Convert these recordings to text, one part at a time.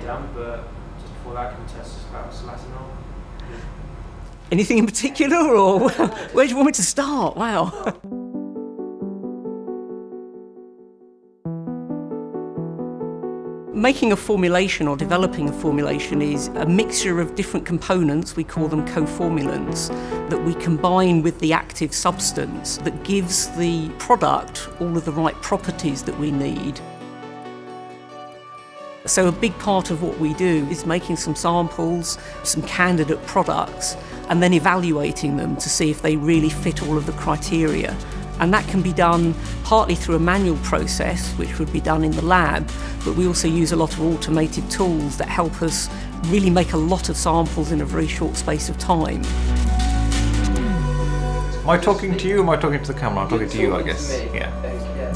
done, but just before that, can you tell us just about SOLATENOL? Anything in particular, or where do you want me to start? Wow. Making a formulation or developing a formulation is a mixture of different components, we call them co-formulants, that we combine with the active substance that gives the product all of the right properties that we need. So a big part of what we do is making some samples, some candidate products, and then evaluating them to see if they really fit all of the criteria. And that can be done partly through a manual process, which would be done in the lab, but we also use a lot of automated tools that help us really make a lot of samples in a very short space of time. Am I talking to you or am I talking to the camera? I'm talking to you, I guess. Yeah.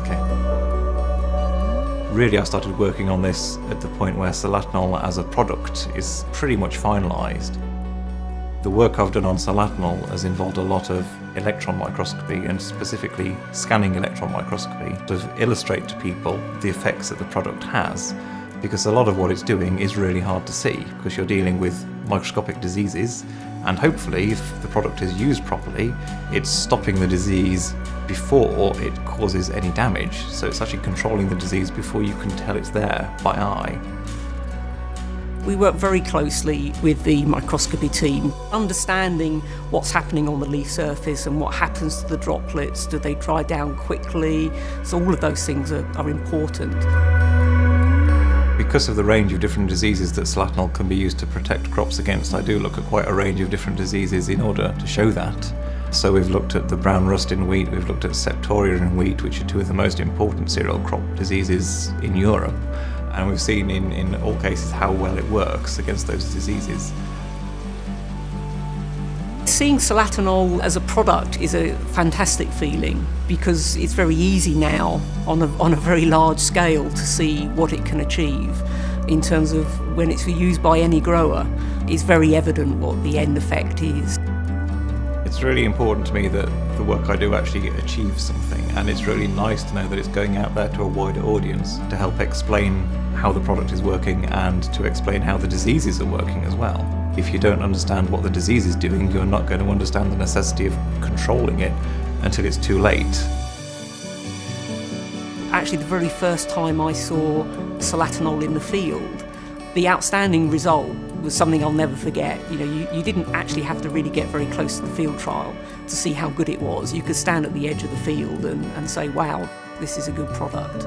Okay. Really, I started working on this at the point where SOLATENOL as a product is pretty much finalised. The work I've done on SOLATENOL has involved a lot of electron microscopy, and specifically scanning electron microscopy, to illustrate to people the effects that the product has, because a lot of what it's doing is really hard to see, because you're dealing with microscopic diseases, and hopefully if the product is used properly, it's stopping the disease before it causes any damage. So it's actually controlling the disease before you can tell it's there by eye. We work very closely with the microscopy team, understanding what's happening on the leaf surface and what happens to the droplets. Do they dry down quickly? So all of those things are important. Because of the range of different diseases that SOLATENOL can be used to protect crops against, I do look at quite a range of different diseases in order to show that. So we've looked at the brown rust in wheat, we've looked at septoria in wheat, which are two of the most important cereal crop diseases in Europe. And we've seen in all cases how well it works against those diseases. Seeing SOLATENOL as a product is a fantastic feeling, because it's very easy now on a very large scale to see what it can achieve. In terms of when it's used by any grower, it's very evident what the end effect is. It's really important to me that the work I do actually achieves something, and it's really nice to know that it's going out there to a wider audience to help explain how the product is working and to explain how the diseases are working as well. If you don't understand what the disease is doing, you're not going to understand the necessity of controlling it until it's too late. Actually, the very first time I saw SOLATENOL in the field, the outstanding result was something I'll never forget. You know, you didn't actually have to really get very close to the field trial to see how good it was. You could stand at the edge of the field and say, wow, this is a good product.